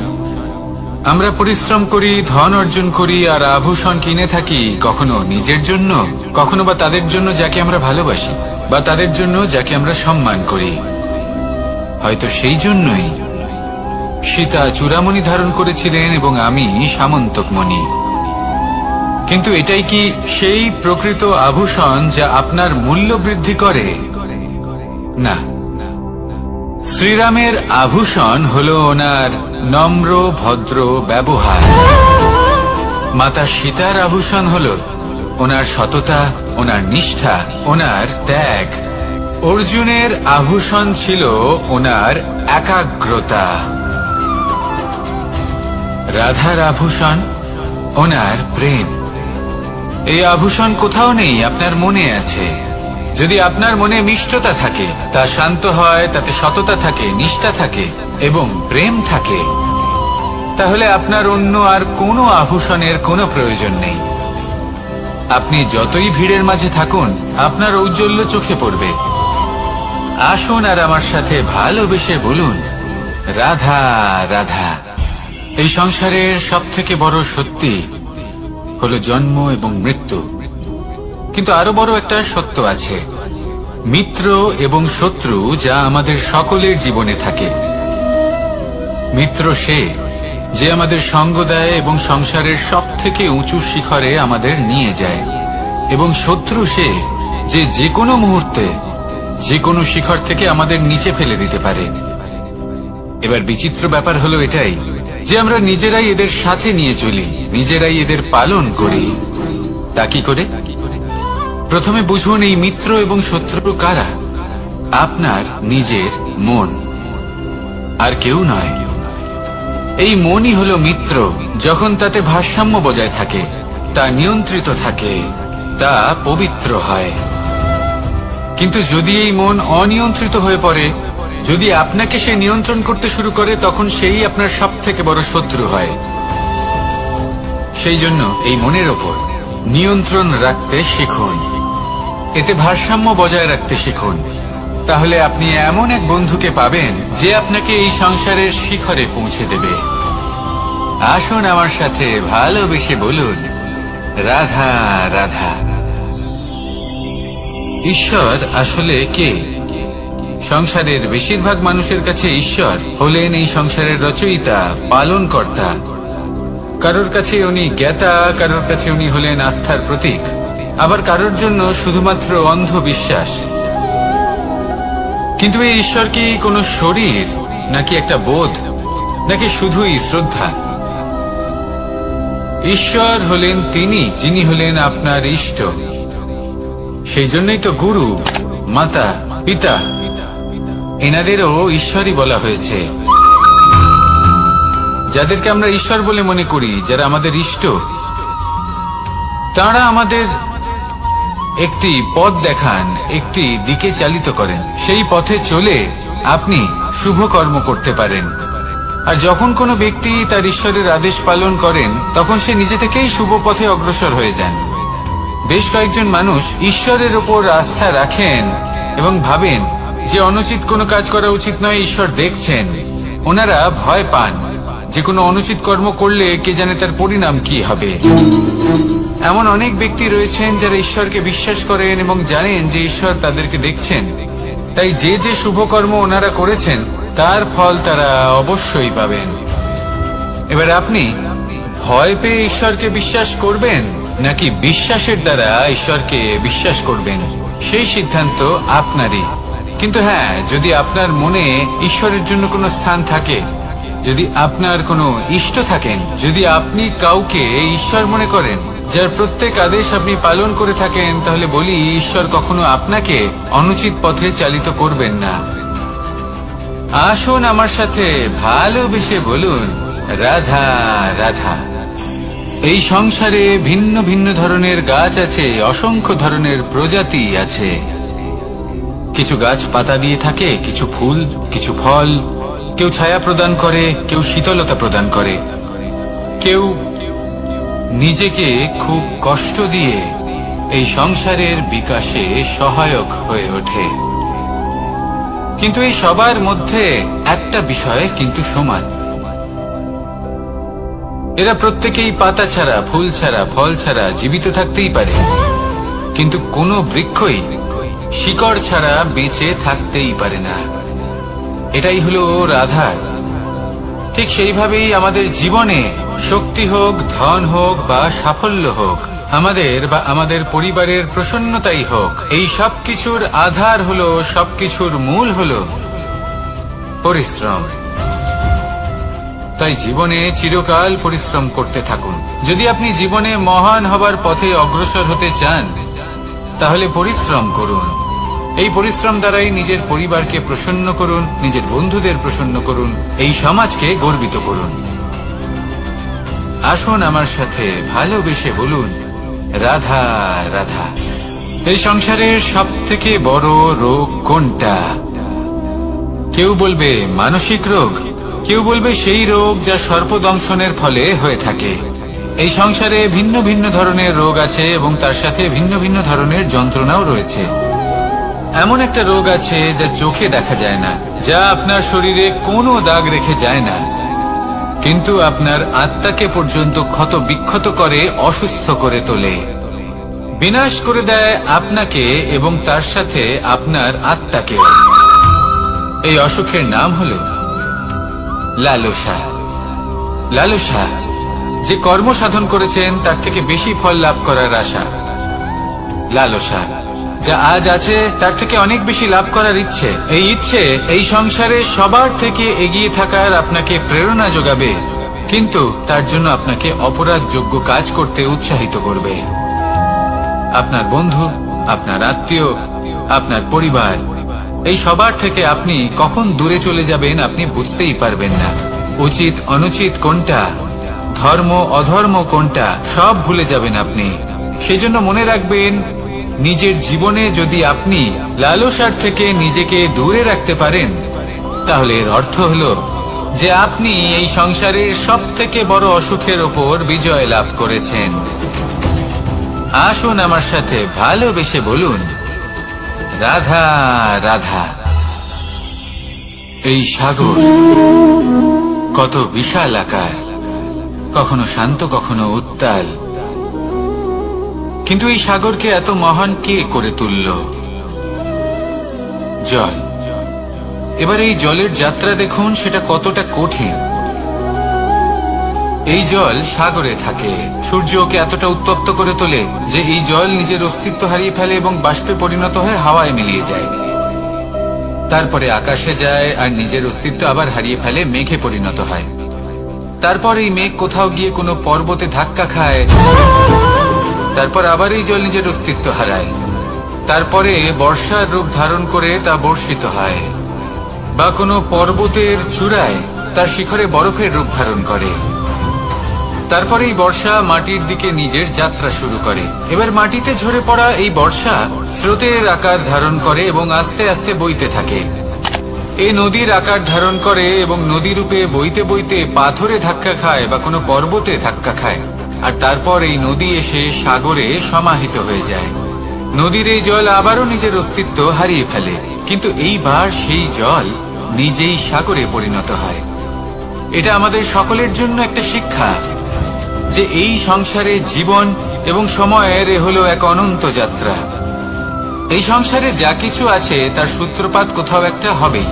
আমরা পরিশ্রম করি, ধন অর্জন করি আর আভূষণ কিনে থাকি, কখনো নিজের জন্য, কখনো বা তাদের জন্য যাকে আমরা ভালোবাসি, বা তাদের জন্য যাকে আমরা সম্মান করি। হয়তো সেই জন্যই সীতা চূড়ামণি ধারণ করেছিলেন এবং আমি সামন্তকমণি। কিন্তু এটাই কি সেই প্রকৃত আভূষণ যা আপনার মূল্য বৃদ্ধি করে? না। শ্রীরামের আভূষণ হলো ওনার নম্র ভদ্র ব্যবহার। মাতা সীতার আভূষণ হলো ওনার সততা, ওনার নিষ্ঠা, ওনার ত্যাগ। অর্জুনের আভূষণ ছিল ওনার একাগ্রতা। রাধার আভূষণ ওনার প্রেম। এই আভূষণ কোথাও নেই, আপনার মনে আছে। যদি আপনার মনে মিষ্টতা থাকে, তা শান্ত হয়, তাতে সততা থাকে, নিষ্ঠা থাকে এবং প্রেম থাকে, তাহলে আপনার অন্য আর কোনো আভূষণের কোনো প্রয়োজন নেই। আপনি যতই ভিড়ের মাঝে থাকুন, আপনার ঔজ্জ্বল্য চোখে পড়বে। আসুন আর আমার সাথে ভালোবেসে বলুন, রাধা রাধা। এই সংসারের সব থেকে বড় সত্যি হলো জন্ম এবং মৃত্যু, কিন্তু আরো বড় একটা সত্য আছে, মিত্র এবং শত্রু, যা আমাদের সকলের জীবনে থাকে। মিত্র সে যে আমাদের সঙ্গ দেয় এবং সংসারের সব থেকে উঁচু শিখরে আমাদের নিয়ে যায়, এবং শত্রু সে যে যে কোনো মুহূর্তে যে কোনো শিখর থেকে আমাদের নিচে ফেলে দিতে পারে। এবার বিচিত্র ব্যাপার হলো এটাই যে আমরা নিজেরাই এদের সাথে নিয়ে চলি, নিজেরাই এদের পালন করি। তা কি করে? প্রথমে বুঝুন এই মিত্র এবং শত্রু কারা। আপনার নিজের মন, আর কেউ নয়। এই মনই হলো মিত্র যখন তাতে ভারসাম্য বজায় থাকে, তা নিয়ন্ত্রিত থাকে, তা পবিত্র হয়। কিন্তু যদি এই মন অনিয়ন্ত্রিত হয়ে পড়ে, যদি আপনাকে সে নিয়ন্ত্রণ করতে শুরু করে, তখন সেই আপনার সব থেকে বড় শত্রু হয়। সেই জন্য এই মনের ওপর নিয়ন্ত্রণ রাখতে শিখুন, এতে ভারসাম্য বজায় রাখতে শিখুন। তাহলে আপনি এমন এক বন্ধুকে পাবেন যে আপনাকে এই সংসারের শিখরে পৌঁছে দেবে। আসুন আমার সাথে ভালোবেসে বলুন, রাধা রাধা। ঈশ্বর আসলে কে? সংসারের বেশিরভাগ মানুষের কাছে ঈশ্বর হলেন এই সংসারের রচয়িতা, পালনকর্তা। কারোর কাছে উনি জ্ঞাতা, কারোর কাছে উনি হলেন আস্থার প্রতীক, আবার কারোর জন্য শুধুমাত্র অন্ধ বিশ্বাস। কিন্তু এই ঈশ্বর কি কোনো শরীর, নাকি একটা বোধ, নাকি শুধুই শ্রদ্ধা? ঈশ্বর হলেন তিনি যিনি হলেন আপনার ইষ্ট। সেই জন্যই তো গুরু, মাতা, পিতা এনাদেরও ঈশ্বরই বলা হয়েছে। যাদেরকে আমরা ঈশ্বর বলে মনে করি, যারা আমাদের ইষ্ট, তারা আমাদের একটি পথ দেখান, একটি দিকে চালিত করেন। সেই পথে চলে আপনি শুভ কর্ম করতে পারেন। আর যখন কোনো ব্যক্তি তার ঈশ্বরের আদেশ পালন করেন, তখন সে নিজে থেকেই শুভ পথে অগ্রসর হয়ে যান। বেশ কয়েকজন মানুষ ঈশ্বরের ওপর আস্থা রাখেন এবং ভাবেন যে অনুচিত কোনো কাজ করা উচিত নয়, ঈশ্বর দেখছেন। ওনারা ভয় পান যে কোনো অনুচিত কর্ম করলে কে জানে তার পরিণাম কি হবে। এমন অনেক ব্যক্তি রয়েছেন যারা ঈশ্বরকে বিশ্বাস করেন এবং জানেন যে ঈশ্বর তাদেরকে দেখছেন, তাই যে যে শুভ কর্ম ওনারা করেছেন তার ফল তারা অবশ্যই পাবেন। এবার আপনি ভয় পেয়ে ঈশ্বরকে বিশ্বাস করবেন, নাকি বিশ্বাসের দ্বারা ঈশ্বরকে বিশ্বাস করবেন, সেই সিদ্ধান্ত আপনারই। কিন্তু হ্যাঁ, যদি আপনার মনে ঈশ্বরের জন্য কোনো স্থান থাকে, যদি আপনার কোনো ইষ্ট থাকেন, যদি আপনি কাউকে ঈশ্বর মনে করেন, যার প্রত্যেক আদেশ আপনি পালন করে থাকেন, তাহলে বলি ঈশ্বর কখনো আপনাকে অনুচিত পথে চালিত করবেন না। আসুন আমার সাথে ভালোবেসে বলুন, রাধা রাধা। এই সংসারে ভিন্ন ভিন্ন ধরনের গাছ আছে, অসংখ্য ধরনের প্রজাতি আছে। কিছু গাছ পাতা দিয়ে থাকে, কিছু ফুল, কিছু ফল। কেউ ছায়া প্রদান করে, কেউ শীতলতা প্রদান করে, কেউ নিজেকে খুব কষ্ট দিয়ে এই সংসারের বিকাশে সহায়ক হয়ে ওঠে। কিন্তু এই সবার মধ্যে একটা বিষয় কিন্তু সমান, এরা প্রত্যেকেই পাতা ছাড়া, ফুল ছাড়া, ফল ছাড়া জীবিত থাকতেই পারে, কিন্তু কোনো বৃক্ষই শিকড় ছাড়া বেঁচে থাকতেই পারে না। এটাই হলো রাধার। ঠিক সেইভাবেই আমাদের জীবনে শক্তি হোক, ধন হোক বা সাফল্য হোক, আমাদের বা আমাদের পরিবারের প্রসন্নতাই হোক, এই সবকিছুর আধার হলো, সবকিছুর মূল হলো পরিশ্রম। তাই জীবনে চিরকাল পরিশ্রম করতে থাকুন। যদি আপনি জীবনে মহান হবার পথে অগ্রসর হতে চান, তাহলে পরিশ্রম করুন। এই পরিশ্রম দ্বারাই নিজের পরিবারকে প্রসন্ন করুন, নিজের বন্ধুদের প্রসন্ন করুন, এই সমাজকে গর্বিত করুন। আসুন আমার সাথে ভালোবেসে বলুন, রাধা রাধা। এই সংসারের সব থেকে বড় রোগ কোনটা? কেউ বলবে মানসিক রোগ, কেউ বলবে সেই রোগ যা সর্পদংশনের ফলে হয়ে থাকে। এই সংসারে ভিন্ন ভিন্ন ধরনের রোগ আছে এবং তার সাথে ভিন্ন ভিন্ন ধরনের যন্ত্রণাও রয়েছে। এমন একটা রোগ আছে যা চোখে দেখা যায় না, যা আপনার শরীরে কোনো দাগ রেখে যায় না, কিন্তু আপনার আত্মাকে পর্যন্ত ক্ষত বিক্ষত করে, অসুস্থ করে তোলে, বিনাশ করে দেয় আপনাকে এবং তার সাথে আপনার আত্মাকে। এই অসুখের নাম হলো লালসা। লালসা, যে কর্ম সাধন করেছেন তার থেকে বেশি ফল লাভ করার আশা। লালসা, যা আজ আছে তার থেকে অনেক বেশি লাভ করার ইচ্ছে। এই ইচ্ছে এই সংসারে সবার থেকে এগিয়ে থাকার আপনাকে প্রেরণা যোগাবে, কিন্তু তার জন্য আপনাকে অপরাধযোগ্য কাজ করতে উৎসাহিত করবে। আপনার বন্ধু, আপনার আত্মীয়, আপনার পরিবার, এই সবার থেকে আপনি কখন দূরে চলে যাবেন আপনি বুঝতেই পারবেন না। উচিত অনুচিত কোনটা, ধর্ম অধর্ম কোনটা, সব ভুলে যাবেন আপনি। সেজন্য মনে রাখবেন, নিজের জীবনে যদি আপনি লালসার থেকে নিজেকে দূরে রাখতে পারেন, তাহলে এর অর্থ হলো যে আপনি এই সংসারের সব থেকে বড় অসুখের ওপর বিজয় লাভ করেছেন। আসুন আমার সাথে ভালোবেসে বলুন, রাধা রাধা। এই সাগর কত বিশাল আকার, কখনো শান্ত কখনো উত্তাল, কিন্তু এই সাগরকে এত মহান কে করে তুলল? জল। এবার এই জলের যাত্রা দেখুন, সেটা কতটা কঠিন। এই জল সাগরে থাকে, সূর্য ওকে এতটা উত্তপ্ত করে তোলে যে এই জল নিজের অস্তিত্ব হারিয়ে ফেলে এবং বাষ্পে পরিণত হয়ে হাওয়ায় মিলিয়ে যায়। তারপরে আকাশে যায় আর নিজের অস্তিত্ব আবার হারিয়ে ফেলে, মেঘে পরিণত হয়। তারপর এই মেঘ কোথাও গিয়ে কোনো পর্বতে ধাক্কা খায়, তারপর আবার এই জল নিজের অস্তিত্ব হারায়। তারপরে বর্ষার রূপ ধারণ করে তা বর্ষিত হয়, বা কোনো পর্বতের চূড়ায় তার শিখরে বরফের রূপ ধারণ করে। তারপরে এই বর্ষা মাটির দিকে নিজের যাত্রা শুরু করে। এবার মাটিতে ঝরে পড়া এই বর্ষা স্রোতের আকার ধারণ করে এবং আস্তে আস্তে বইতে থাকে। এই নদীর আকার ধারণ করে এবং নদী রূপে বইতে বইতে পাথরে ধাক্কা খায় বা কোনো পর্বতে ধাক্কা খায়, আর তারপর এই নদী এসে সাগরে সমাহিত হয়ে যায়। নদীর এই জল আবারও নিজের অস্তিত্ব হারিয়ে ফেলে, কিন্তু এইবার সেই জল নিজেই সাগরে পরিণত হয়। এটা আমাদের সকলের জন্য একটা শিক্ষা যে এই সংসারে জীবন এবং সময়ের হলো এক অনন্ত যাত্রা। এই সংসারে যা কিছু আছে তার সূত্রপাত কোথাও একটা হবেই।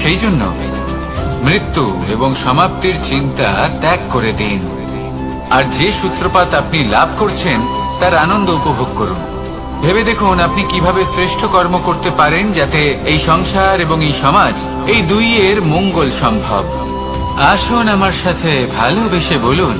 সেই জন্য মৃত্যু এবং সমাপ্তির চিন্তা ত্যাগ করে দিন। আর যে সূত্রপাত আপনি লাভ করছেন তার আনন্দ উপভোগ করুন। ভেবে দেখুন আপনি কিভাবে শ্রেষ্ঠ কর্ম করতে পারেন যাতে এই সংসার এবং এই সমাজ এই দুইয়ের মঙ্গল সম্ভব। আসুন আমার সাথে ভালোবেসে বলুন,